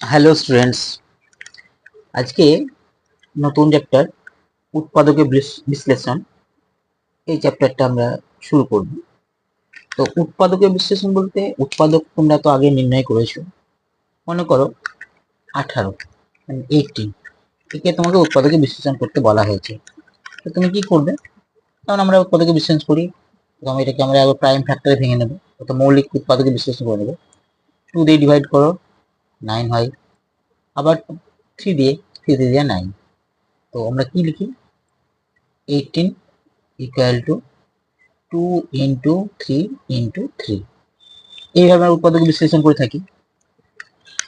Hello students, আজকে নতুন chapter উৎপাদকের বিশ্লেষণ এই চ্যাপ্টারটা আমরা শুরু করব। তো উৎপাদকের বিশ্লেষণ বলতে উৎপাদক তোমরা তো আগে নির্ণয় করেছো। মনে করো 18 মানে 18 একে তোমাকে উৎপাদকের বিশ্লেষণ করতে বলা হয়েছে। তো তুমি কি করবে? কারণ আমরা উৎপাদকের বিশ্লেষণ করি, এবং এটাকে আমরা আবার প্রাইম ফ্যাক্টরে ভেঙে নেবো, তো মৌলিক উৎপাদকের বিশ্লেষণ করে নেবো। 2 দিয়ে ডিভাইড করো 9 হয়, আবার 3 দিয়ে 9। তো আমরা কি লিখি? 18 ইকুয়াল টু 2 ইন্টু 3 ইন্টু 3। এইভাবে আমরা উৎপাদক বিশ্লেষণ করে থাকি।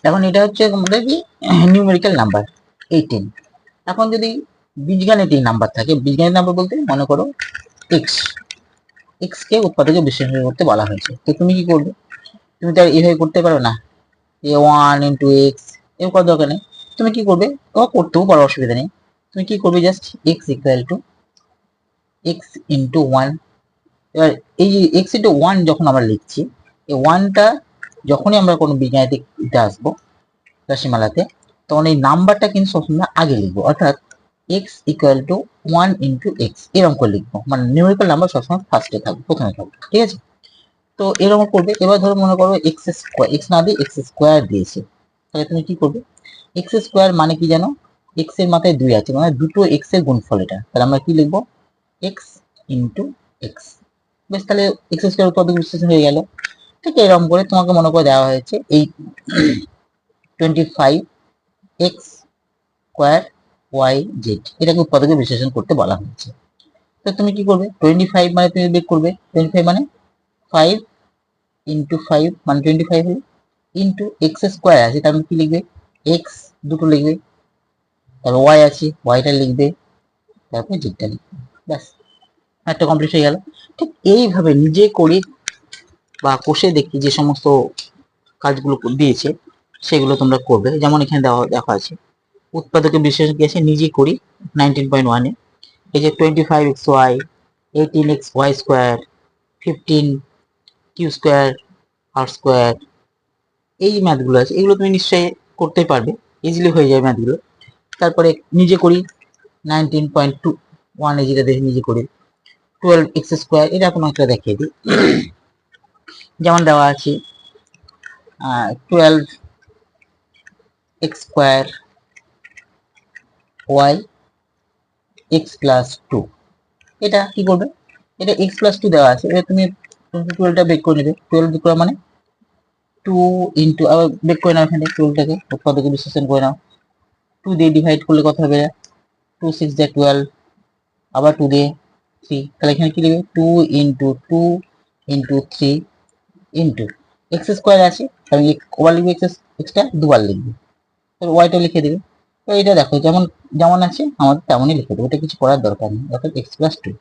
এখন এটা হচ্ছে আমাদের কি নিউমেরিক্যাল নাম্বার 18। এখন যদি বীজগাণিতিক নাম্বার থাকে, বীজগাণিতিক নাম্বার বলতে মনে করো এক্স, এক্স কে উৎপাদকে বিশ্লেষণ করতে বলা হয়েছে। তো তুমি কি করবে? তুমি তো আর এইভাবে করতে পারো না, এ 1 ইন্টু এক্স এর কত দরকার নেই। তুমি কি করবে? ও করতেও পারো, অসুবিধা নেই। তুমি কি করবে? Just x equal to x into 1। এবার এই যে এক্স ইন্টু 1 যখন আমরা লিখছি, এই 1টা যখনই আমরা কোনো বীজগাণিতিকতে আসবো রাশিমালাতে, তখন এই নাম্বারটা কিন্তু সবসময় আগে লিখবো, অর্থাৎ x equal to 1 into x এরকম করে লিখবো, মানে নিউমেরিক্যাল নাম্বার সবসময় ফার্স্টে থাকবে, প্রথমে থাকবে, ঠিক আছে? তো এরকম করবে। এবার ধরো মনে করো এক্স স্কোয়ার, এক্স না দিয়ে এক্স স্কোয়ার দিয়েছে, তাহলে তুমি কি করবে? এক্স স্কোয়ার মানে কি জানো? এক্স এর মাথায় 2 আছে, মানে দুটো এক্স এর গুণফল এটা, তাহলে আমরা কি লিখবো? X into x. বেশ, তাহলে এক্স স্কোয়ার উৎপাদক বিশ্লেষণ হয়ে গেল। ঠিক এরকম করে তোমাকে মনে করে দেওয়া হয়েছে এই 25 এক্স স্কোয়ার ওয়াই জেড, এটাকে উৎপাদকে বিশ্লেষণ করতে বলা হয়েছে। তো তুমি কি করবে? 25 মানে তুমি বের করবে, 25 মানে 5 ইন্টু 5 মানে 25 হলো, ইন্টু এক্স স্কোয়ার আছে, তার মানে কি লিখবে? এক্স দুটো লিখবে, তারপর ওয়াই আছে, ওয়াইটা লিখবে, তারপর জেডটা লিখবে। ব্যাস, একটা কমপ্লিট হয়ে গেল। ঠিক এইভাবে নিজে করি বা কষে দেখি যে সমস্ত কাজগুলো দিয়েছে সেগুলো তোমরা করবে। যেমন এখানে দেখা আছে উৎপাদকের বিশ্লেষণ কি আছে, নিজে করি 19.1 এ এই যে 25xy, 18xy square, 15 Q square আর স্কোয়ার, এই ম্যাথগুলো আছে, এগুলো তুমি নিশ্চয়ই করতে পারবে, ইজিলি হয়ে যাবে ম্যাথগুলো। তারপরে নিজে করি 19.1 যেটা দেখে নিজে করি 12x স্কোয়ার, এটা কোনো একটা দেখিয়ে দিই। যেমন দেওয়া আছে 12x square Y x plus 2। এটা কি করবে? এটা এক্স প্লাস 2 দেওয়া আছে, এটা তুমি 12টা বের করে নেবে। 12 বের করা মানে 2 ইন্টু, আবার বের করে নাও এখানে 12টাকে উৎপাদকে বিশ্লেষণ করে নাও। 2 দিয়ে ডিভাইড করলে কত হবে? 2 6 দিয়ে 12, আবার 2 দিয়ে 3, তাহলে এখানে কি লিখবে? 2 into 2 into 3 into x square আছে, আমি কবার লিখবে? এক্সটা দুবার লিখবে, তাহলে ওয়াইটা লিখে দেবে। তো এটা দেখো যেমন যেমন আছে আমাদের তেমনই লিখে দেবো, এটা কিছু করার দরকার নেই, অর্থাৎ এক্স প্লাস 2।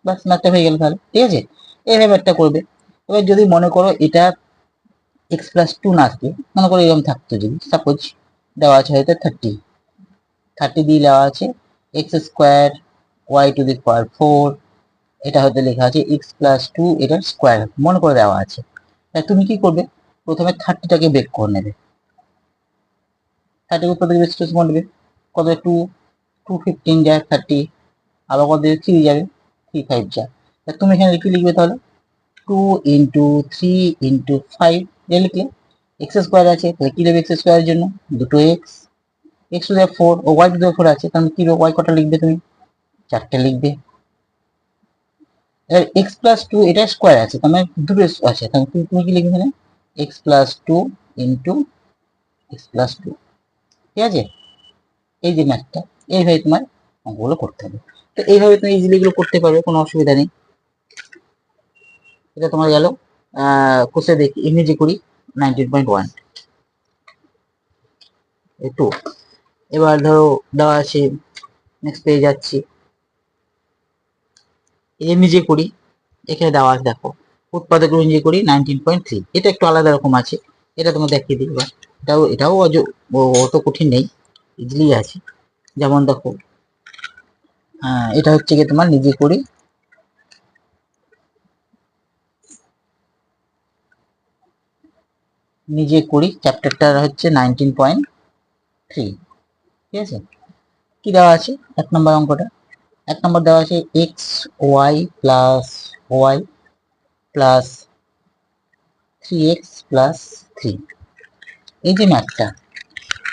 বাস, ম্যাথটা হয়ে গেল তাহলে, ঠিক আছে? এইভাবে একটা করবে। এবার যদি মনে করো এটা এক্স প্লাস 2 না থাকে, মনে করো এরকম থাকতো, যদি সাপোজ দেওয়া আছে হয়তো 30 দিয়ে দেওয়া আছে X square Y to the power 4, এটা হয়তো লেখা আছে এক্স প্লাস 2 এটার স্কোয়ার মনে করে দেওয়া আছে। তাই তুমি কি করবে? প্রথমে 30টাকে বের করে নেবে, 30 উপর থেকে বিশ্লেষণ করে নেবে। কত? 2 215 যায় 30, আবার কত 3 যাবে 35 যায়। তা তুমি এখানে কি লিখবে তাহলে? 2 ইন্টু 3 ইন্টু 5 এটা লিখলে, এক্স স্কোয়ার আছে, তাহলে কি লিখবে? এক্স স্কোয়ারের জন্য দুটো এক্স, এক্স টু দ্য 4 ও ওয়াই টু দ্য 4 আছে, তাহলে কি ওয়াই কটা লিখবে তুমি? 4টে লিখবে। এবার এক্স প্লাস 2 এটা স্কোয়ার আছে, তার মানে দুটো আছে, তাহলে তুমি কি লিখবে এখানে? X plus 2 into x plus 2, ঠিক আছে? এই যে ম্যাথটা, এইভাবে তোমার অঙ্কগুলো করতে হবে। তো এইভাবে তুমি ইজিলি এগুলো করতে পারবে, কোনো অসুবিধা নেই। এটা তোমার গেল কোষে দেখি ইংরেজি করি 19.1 একটু। এবার ধরো দেওয়া আছে, নেক্সট পেয়ে যাচ্ছি, নিজে করি। এখানে দেওয়া আছে দেখো উৎপাদক নিজে করি 19.3, এটা একটু আলাদা রকম আছে, এটা তোমার দেখিয়ে দিই। এটাও অত কঠিন নেই, ইজিলি আছে। যেমন দেখো এটা হচ্ছে কি তোমার নিজে করি চ্যাপ্টারটা হচ্ছে 19.1, 3। ঠিক আছে, কি দেওয়া আছে এক নম্বর অঙ্কটা? এক নম্বর দেওয়া আছে X Y plus Y plus 3x plus 3। এই যে ম্যাথটা,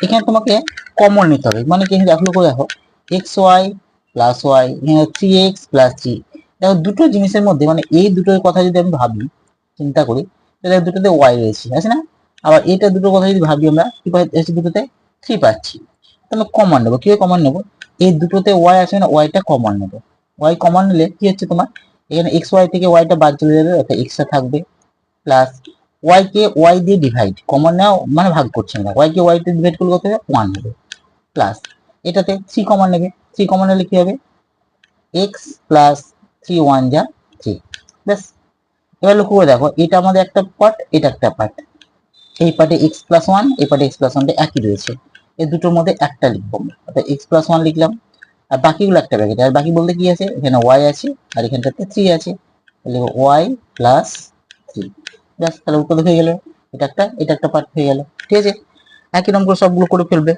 এখানে তোমাকে কমন নিতে হবে। মানে কি, দেখো করে দেখো, এক্স ওয়াই প্লাস ওয়াই, এখানে 3x প্লাস 3। দেখো দুটো জিনিসের মধ্যে, মানে এই দুটোর কথা যদি আমি ভাবি, চিন্তা করি, তাহলে দুটোতে ওয়াই রয়েছে, আছে না? আবার এটা দুটোর কথা যদি ভাবি, আমরা কি পাচ্ছি? দুটোতে 3 পাচ্ছি। তাহলে কমন নেবো। কিভাবে কমন নেবো? এই দুটোতে ওয়াই আছে না, ওয়াইটা কমন নেবো। ওয়াই কমন নিলে কি হচ্ছে তোমার, এখানে এক্স ওয়াই থেকে ওয়াইটা বাদ চলে যাবে, অর্থাৎ এক্সট্রা থাকবে, প্লাস ওয়াই কে ওয়াই দিয়ে ডিভাইড, কমন নেওয়া মানে ভাগ করছে না, ওয়াই কে ওয়াই দিয়ে ডিভাইড করলে কত হবে? 1 হবে। প্লাস এটাতে 3 কমন নেবে, 3 কমন নিলে কি হবে? এক্স প্লাস 3 1 যা 3। ব্যাস। এবার লক্ষ্য করে দেখো, এটা আমাদের একটা পার্ট, এটা একটা পার্ট। এই পার্টে এক্স প্লাস ওয়ান, এই পার্টে এক্স প্লাস ওয়ানটা একই রয়েছে। এই দুটোর মধ্যে একটা লিখবো আমরা, অর্থাৎ এক্স প্লাস ওয়ান লিখলাম, আর বাকিগুলো একটা ব্র্যাকেট। আর বাকি বলতে কি আছে? এখানে ওয়াই আছে, আর এখানটাতে 3 আছে, তাহলে ওয়াই প্লাস 3। ব্যাস, তাহলে উত্তর হয়ে গেল। এটা একটা পার্ট হয়ে গেল। ঠিক আছে, একই রকম করে সবগুলো করে ফেলবে।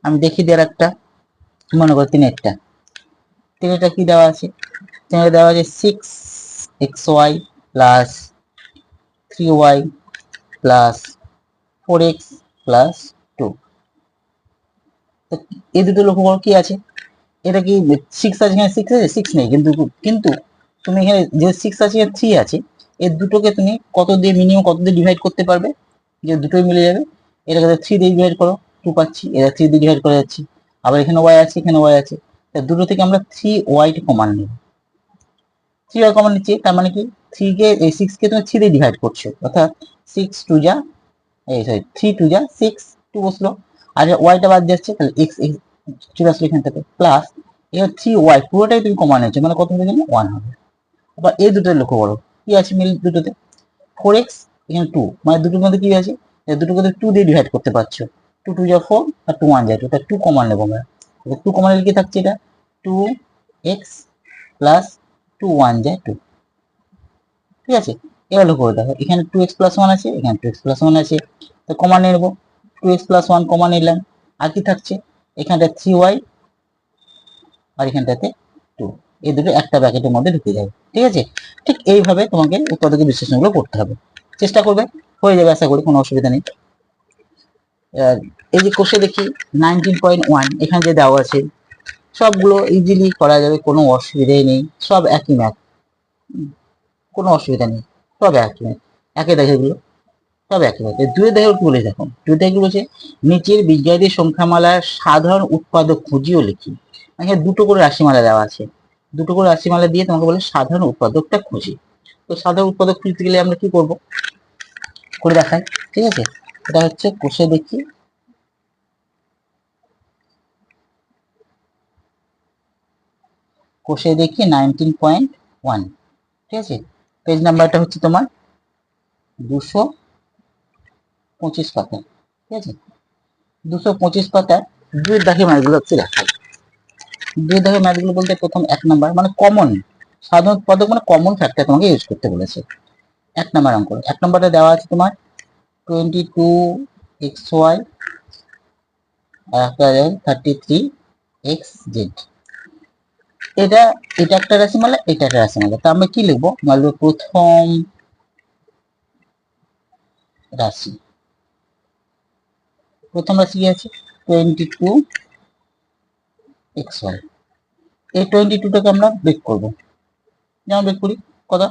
আমি দেখি দেওয়ার একটা, মনে করো তিনেরটা। তিনেরটা কি দেওয়া আছে? তিনেরটা দেওয়া আছে 6xy plus 3y plus 4x plus 2। এই দুটো লক্ষ্য করো কি আছে, এটা কি 6 আছে? এখানে 6 আছে, 6 নেই, কিন্তু কিন্তু তুমি এখানে যে 6 আছে আর 3 আছে, এই দুটোকে তুমি কত দিয়ে, মিনিমাম কত দিয়ে ডিভাইড করতে পারবে যে দুটোই মিলে যাবে? এটাকে 3 দিয়ে ডিভাইড করো, 2 পাচ্ছি। এটা 3 দিয়ে ডিভাইড করা যাচ্ছে, আবার এখানে ওয়াই আছে, এখানে ওয়াই আছে, তাই দুটো থেকে আমরা 3y কমান নেব। 3y কমান নিচ্ছি, তার মানে কি 3 কে, এই 6 কে তুমি 3 দিয়ে ডিভাইড করছো, অর্থাৎ 6 2 যা, এই সরি 3 2 যা 6, 2 বসলো, আর ওয়াইটা বাদ যাচ্ছে, তাহলে x চলে আসলো এখান থেকে, প্লাস এবার 3y পুরোটাই তুমি কমান নিচ্ছ, মানে কত হবে? এখানে 1 হবে। আবার এই দুটো লক্ষ্য করো, কি আছে মিল দুটোতে? 4x, এখানে 2, মানে দুটোর মধ্যে কি আছে? দুটোকে 2 দিয়ে ডিভাইড করতে পারছো, 2 2 যা 4, আর 2 1 যা 2, তাহলে 2 কমান নেবো আমরা। 2 কমান নিলে কি থাকছে? এটা 2x প্লাস 2 1 যা 2। ঠিক আছে, এবার লক্ষ্য করে দেখো, এখানে 2x প্লাস 1 আছে, এখানে 2x প্লাস 1 আছে, তো কমান নিয়ে নেবো। 2x প্লাস 1 কমান নিলাম, আর কি থাকছে? এখানটা 3y, আর এখানটাতে 2। এই দুটো একটা ব্র্যাকেটের মধ্যে ঢুকে যাবে। ঠিক আছে, ঠিক এইভাবে তোমাকে উৎপাদকের বিশ্লেষণগুলো করতে হবে। চেষ্টা করবে, হয়ে যাবে আশা করি, কোনো অসুবিধা নেই। এই যে কোষে দেখি 19.1, এখানে যে দেওয়া আছে, সবগুলো ইজিলি করা যাবে, কোনো অসুবিধাই নেই। সব একই ম্যাথ, কোনো অসুবিধা নেই, সব একই ম্যাথ। একে দেখে এগুলো সব একই ম্যাথ। দুই দেখে কি বলেছে? দেখো দুই দেখে বলেছে, নিচের বীজগাণিতিক সংখ্যামালার সাধারণ উৎপাদক খুঁজিও লিখি। এখানে দুটো করে রাশিমালা দেওয়া আছে, দুটো করে রাশিমালা দিয়ে তোমাকে বলে সাধারণ উৎপাদকটা খুঁজি। তো সাধারণ উৎপাদক খুঁজতে গেলে আমরা কি করব, করে দেখাই। ঠিক আছে, এটা হচ্ছে কোষে দেখি, কোষে দেখি 19.1। ঠিক আছে, পেজ নাম্বারটা হচ্ছে তোমার 225 পাতা। ঠিক আছে, 225 পাতায় দুই দাগে ম্যাথগুলো হচ্ছে দেখাই। দুই দাগে ম্যাথগুলো বলতে, প্রথম 1 নাম্বার, মানে কমন সাধারণ উৎপাদক, মানে কমন ফ্যাক্টর তোমাকে ইউজ করতে বলেছে। 1 নাম্বার অঙ্ক, 1 নাম্বারটা দেওয়া আছে তোমার 22xy আর একটা 33xz। এটা এটা একটা রাশিমালা, এটা একটা রাশিমালা। তা আমরা কি লিখবো? আমরা লিখবো প্রথম রাশি। প্রথম রাশি কি আছে? 22xy। এই 22টাকে আমরা ব্রেক করবো, যেমন ব্রেক করি, কত?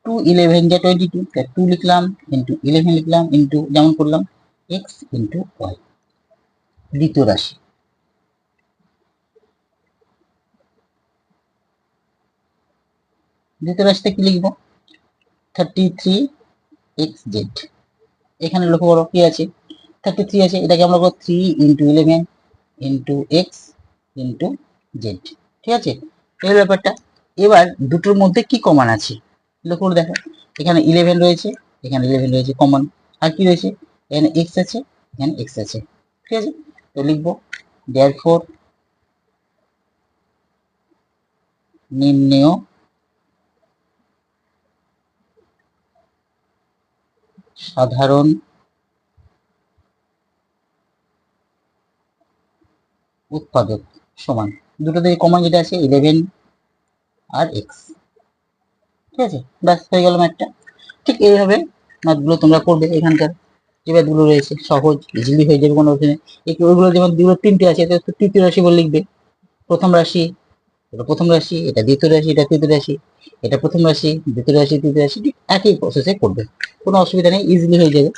2 11 যা 22, 2 লিখলাম, ইন্টু 11 লিখলাম, ইন্টু যেমন করলাম x ইন্টু y। দ্বিতীয় রাশি, দ্বিতীয় রাশিতে কি লিখবো? 33xz। এখানে লক্ষ্য করো কি আছে? 33 আছে, এটাকে আমরা করবো 3 into 11 into x into Z. ঠিক আছে, এই ব্যাপারটা। এবার দুটোর মধ্যে কি কমন আছে লক্ষ্য করে দেখো, এখানে 11 রয়েছে, এখানে 11 রয়েছে কমন, আর কি রয়েছে? এখানে এক্স আছে, এখানে এক্স আছে। ঠিক আছে, তো লিখবো therefore নিম্নেয় সাধারণ উৎপাদক সমান দুটোতে কমন যেটা আছে 11 আর এক্স, ঠিক আছে, ব্যাস হয়ে গেল ম্যাথটা। ঠিক এইভাবে ম্যাথগুলো তোমরা করবে। এখানকার যে ম্যাথগুলো রয়েছে সহজ, ইজিলি হয়ে যাবে, কোনো অসুবিধা নেই। ওইগুলো যেমন দুটো তিনটে আছে, এটা তৃতীয় রাশি বলে লিখবে। প্রথম রাশি এটা প্রথম রাশি, এটা দ্বিতীয় রাশি, এটা তৃতীয় রাশি, এটা প্রথম রাশি, দ্বিতীয় রাশি, তৃতীয় রাশি, ঠিক একই প্রসেসে করবে, কোনো অসুবিধা নেই, ইজিলি হয়ে যাবে।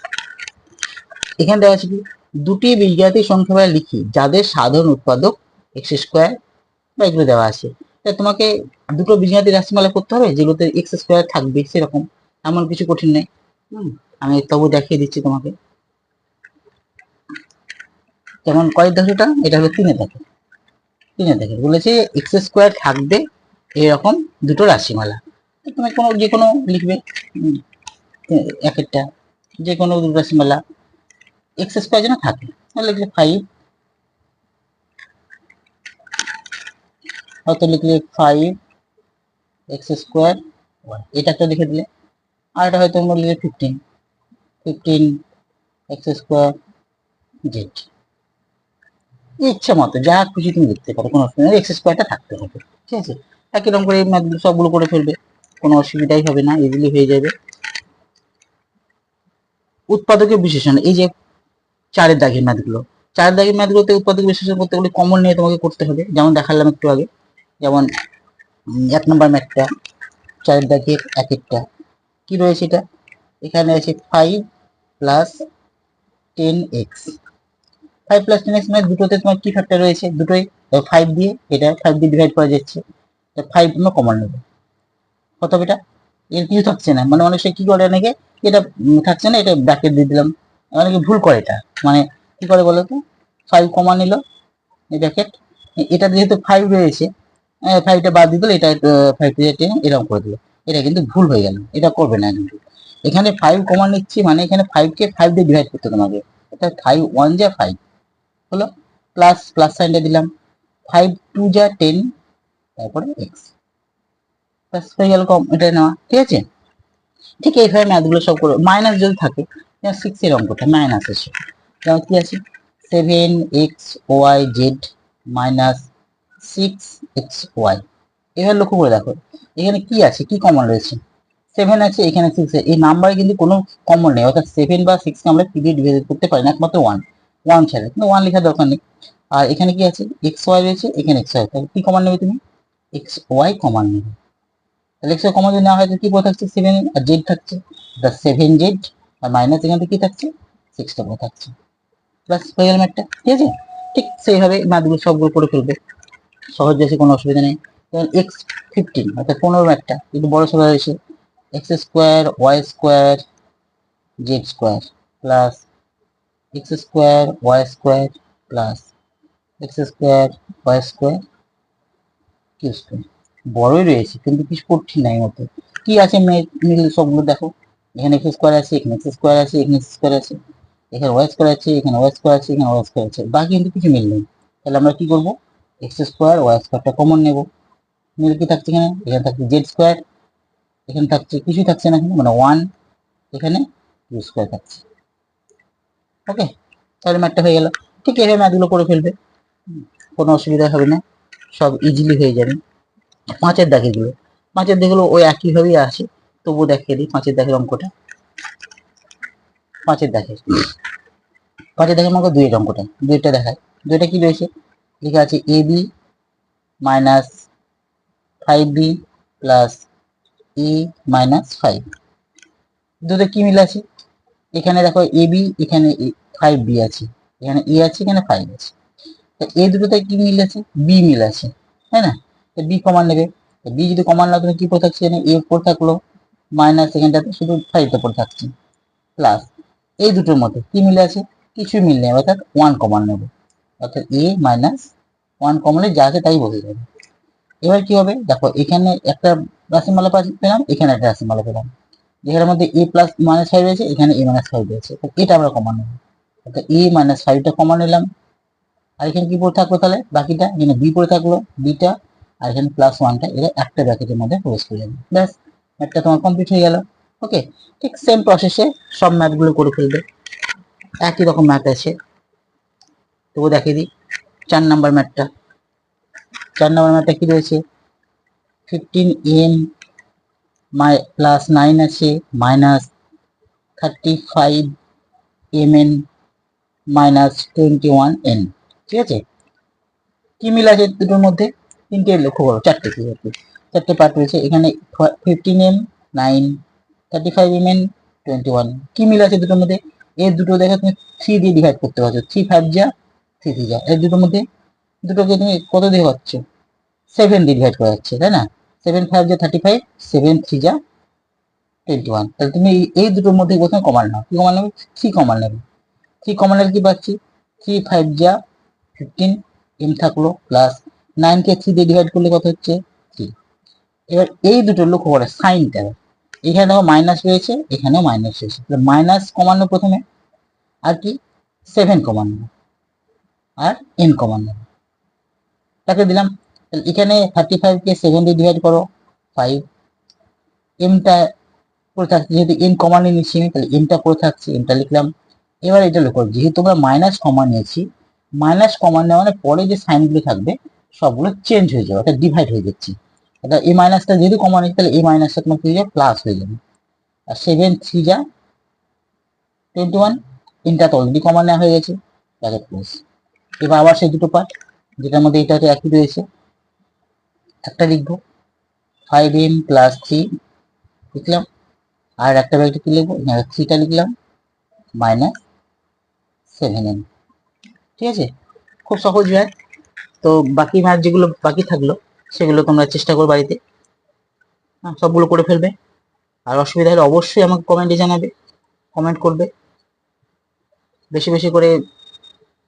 এখানে দেওয়া আছে কি, দুটি বীজগাণিতিক সংখ্যা লিখি যাদের সাধারণ উৎপাদক এক্স স্কোয়ার বা এগুলো দেওয়া আছে। তোমাকে দুটো বীজগাণিতিক রাশিমালা করতে হবে যেগুলোতে এক্স স্কোয়ার থাকবে, সেরকম এমন কিছু কঠিন নেই। আমি তবু দেখিয়ে দিচ্ছি তোমাকে। যেমন কয়েক দাগেটা, এটা হলো তিনে দেখে বলেছে এক্স স্কোয়ার থাকবে এরকম দুটো রাশিমালা। তুমি কোনো যে কোনো লিখবে, এক একটা যে কোনো দুটো রাশিমালা এক্স স্কোয়ার যেন থাকে, লিখলে 5, হয়তো লিখলে 5 এক্স স্কোয়ার, এটা একটা লিখে দিলে। আর এটা হয়তো আমরা লিখলে 15 এক্স স্কোয়ার জেড। ইচ্ছা মতো যা খুশি তুমি লিখতে পারো, কোনো অসুবিধা নেই, এক্স স্কোয়ারটা থাকতে হবে, ঠিক আছে। একই রকম করে এই ম্যাথগুলো সবগুলো করে ফেলবে, কোনো অসুবিধাই হবে না, ইজিলি হয়ে যাবে। উৎপাদকের বিশেষণ, এই যে চারের দাগের ম্যাথগুলো, চারের দাগের ম্যাথগুলোতে উৎপাদক বিশেষণ করতে গেলে কমন নিয়ে তোমাকে করতে হবে, যেমন দেখালাম একটু আগে। যেমন 1 নম্বর ম্যাথটা, চারের দাগের এক একটা কি রয়েছে, এটা এখানে আছে 5 প্লাস 10x। 5 প্লাস 10x মানে দুটোতে তোমার কি ফ্যাক্টর রয়েছে, দুটোই 5 দিয়ে, এটা 5 দিয়ে ডিভাইড করা যাচ্ছে, 5 তোমরা কমন নেবে, কত হবে এটা, এর কিছু থাকছে না, মানে অনেক সময় কি করে অনেকে, এটা থাকছে না, এটা ব্র্যাকেট দিয়ে দিলাম, অনেকে ভুল করে এটা, মানে কি করে বলো তো, 5 কমন নিল এই ব্র্যাকেট, এটা যেহেতু 5 রয়েছে, 5টা বাদ দিয়ে দিল, এটা 5 দিয়ে 10 এরকম করে দিল, এটা কিন্তু ভুল হয়ে গেল, এটা করবে না কিন্তু। এখানে 5 কমন নিচ্ছি মানে এখানে 5 কে 5 দিয়ে ডিভাইড করতে তোমাকে, এটা 5 1 যা 5 হলো, প্লাস প্লাস সাইনটা দিলাম, 5 2 যা 10, তারপরে x, প্লাস হয়ে গেল কম, এটা নেওয়া, ঠিক আছে। ঠিক এইভাবে ম্যাথগুলো সব করে, মাইনাস যদি থাকে, যেমন 6 এর অঙ্কটা মাইনাস আছে, যেমন কি আছে 7xyz মাইনাস 6xy। এবার লক্ষ্য করে দেখো এখানে কি আছে, কি কমন রয়েছে, 7 আছে, এখানে 6 আছে, এই নাম্বারে কিন্তু কোনো কমন নেই, অর্থাৎ 7 বা 6 কে আমরা কি দিয়ে ডিভাইড করতে পারি না, একমাত্র 1 ছাড়া, কিন্তু 1 লেখার দরকার নেই। আর এখানে কি আছে, xy রয়েছে, এখানে xy, তাহলে কি কমন নেবে তুমি, xy কমন নেবে। তাহলে xy কমন যদি না হয় তো কি পড়ে থাকছে, 7 আর z থাকছে, দা 7z, আর মাইনাস এখান থেকে কি থাকছে, 6টা পড়ে থাকছে, প্লাস হয়ে গেল ম্যাথটা, ঠিক আছে। ঠিক সেইভাবে ম্যাথগুলো সবগুলো করে ফেলবে, সহজ আছে, কোনো অসুবিধা নেই। যেমন x15 অর্থাৎ 15 ম্যাথটা একটু বড় সড়ো হয়েছে, X square Y square Z square plus X square Y square plus X square Y square Q square. বড়ই রয়েছে কিন্তু কিছু কঠিন নাই মতো, কি আছে মিল সবগুলো দেখো, এখানে এক্স স্কোয়ার আছে, এখানে এক্স স্কোয়ার আছে, এখানে এক্স স্কোয়ার আছে, এখানে ওয়াই স্কোয়ার আছে, এখানে ওয়াই স্কোয়ার আছে, এখানে ওয়াই স্কোয়ার আছে, বাকি কিন্তু কিছু মিল নেই। তাহলে আমরা কি করবো, এক্স স্কোয়ার ওয়াই স্কোয়ারটা কমন নেব, মিল কি থাকছে, এখানে এখানে থাকছে জেড স্কোয়ার, এখানে থাকছে কিছুই থাকছে না, মানে 1, এখানে ইউ স্কোয়ার থাকছে, ওকে। তাহলে ম্যাথটা হয়ে গেল। ঠিক এইভাবে ম্যাথগুলো করে ফেলবে, কোনো অসুবিধা হবে না, সব ইজিলি হয়ে যাবে। পাঁচের দাগেগুলো, পাঁচের দাগগুলো ওই একইভাবেই আসে, তবুও দেখিয়ে দিই পাঁচের দাগের অঙ্কটা। পাঁচের দাগের আমাকে দুইয়ের অঙ্কটা, দুইটা দেখায়, দুইটা কি রয়েছে, লেখা আছে A B minus 5b plus A minus 5, দুটো কি মিল আছে, এখানে দেখো এ বি, এখানে 5b আছে, এখানে এ আছে, এখানে 5 আছে, এই দুটোতে কি মিল আছে, বি মিল আছে, তাই না, বি কমান নেবে, বি যদি কমান না তুমি কি পড়ে থাকছে, এ পড়ে থাকলো, মাইনাস এখানটাতে শুধু 5টা পড়ে থাকছে, প্লাস এই দুটোর মধ্যে কি মিল আছে, কিছু মিল নেই, অর্থাৎ 1 কমান নেবে, অর্থাৎ এ মাইনাস 1 কমনে যা আছে তাই বসে যাবে। এবার কি হবে দেখো, এখানে একটা রাশিমালা পেলাম, এখানে একটা রাশিমালা পেলাম, যেখানের মধ্যে এ প্লাস মাইনাস 5 রয়েছে, এখানে এ মাইনাস 5 রয়েছে, এটা আমরা কমান নেব, অর্থাৎ এ মাইনাস 5টা কমান নিলাম, আর এখানে কি পড়ে থাকলো, তাহলে বাকিটা এখানে বি পড়ে থাকলো, বিটা, আর এখানে প্লাস 1টা, এটা একটা ব্র্যাকেটের মধ্যে প্রবেশ করে যাবে, ব্যাস ম্যাথটা তোমার কমপ্লিট হয়ে গেল, ওকে। ঠিক সেম প্রসেসে সব ম্যাথগুলো করে ফেলবে, একই রকম ম্যাথ আছে, তবু দেখিয়ে দিই। 4 নাম্বার ম্যাথটা কি রয়েছে, 15m প্লাস 9 আছে মাইনাস 35mn মাইনাস 21n। ঠিক আছে, কি মিল আছে দুটোর মধ্যে? তিনটে লক্ষ্য করো, চারটে পার্ট রয়েছে এখানে, 15m 9, 35mn 21। কি মিল আছে দুটোর মধ্যে? এর দুটো দেখে তুমি 3 দিয়ে ডিভাইড করতে পারছো, 3 5 যা 3 3 যা, এর দুটোর মধ্যে দুটোকে তুমি কত দিয়ে পাচ্ছ? 7 দিয়ে ডিভাইড করা যাচ্ছে, তাই না? 7 5 যা 35, 7 3 যা 21। তাহলে তুমি এই দুটোর মধ্যে প্রথমে কমান নাও, কি কমান নেবে? 3 কমান নেবে। 3 কমান নিলে কি পাচ্ছি? 3 5 যা 15, m থাকলো প্লাস 9 কে 3 দিয়ে ডিভাইড করলে কত হচ্ছে? 3। এবার এই দুটো লক্ষ্য করে সাইনটা, এখানেও মাইনাস রয়েছে, এখানেও মাইনাস রয়েছে, মাইনাস কমানো প্রথমে, আর কি 7 কমানো, আর n কমানো, তাকে দিলাম। তাহলে এখানে 35 কে 7 দিয়ে ডিভাইড করো 5, mটা পড়ে থাকছে, যেহেতু n কমন নিয়েছি তাহলে mটা পড়ে থাকছে, mটা লিখলাম। এবার এটা লক্ষ্য করো, যেহেতু আমরা মাইনাস কমন নিয়েছি, মাইনাস কমন নেওয়া মানে পরে যে সাইনগুলো থাকবে সবগুলো চেঞ্জ হয়ে যাবে, অর্থাৎ ডিভাইড হয়ে যাচ্ছে। অর্থাৎ এই মাইনাসটা যেহেতু কমন নিয়েছি তাহলে এই মাইনাসটা তোমার কি হয়ে যাবে? প্লাস হয়ে যাবে। আর 7 3 যা 21, nটা তো অলরেডি কমন নেওয়া হয়ে গেছে, ব্র্যাকেট ক্লোজ। এবার আবার সেই দুটো পার্ট যেটার মধ্যে এটা একই রয়েছে, একটা লিখবো 5m প্লাস 3 লিখলাম, আর একটা ব্র্যাকেট কি লিখবো? এখানে 3টা লিখলাম মাইনাস 7m। ঠিক আছে, খুব সহজ হয়। তো বাকি ম্যাথ যেগুলো বাকি থাকলো সেগুলো তোমরা চেষ্টা করো বাড়িতে, সবগুলো করে ফেলবে। আর অসুবিধা হলে অবশ্যই আমাকে কমেন্টে জানাবে, কমেন্ট করবে, বেশি বেশি করে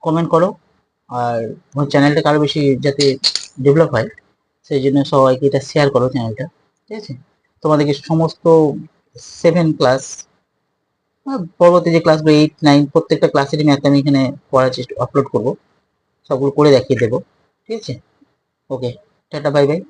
কমেন্ট করো। আর আমার চ্যানেলটা আরো বেশি যাতে ডেভেলপ হয় সেই জন্য সবাইকে এটা শেয়ার করো চ্যানেলটা। ঠিক আছে, তোমাদেরকে সমস্ত 7 ক্লাস, পরবর্তী যে ক্লাসগুলো 8 9 প্রত্যেকটা ক্লাসেরই ম্যাথ আমি এখানে পড়ার চেষ্টা আপলোড করবো, সবগুলো করে দেখিয়ে দেবো। ঠিক আছে, ওকে, টাটা, বাই বাই।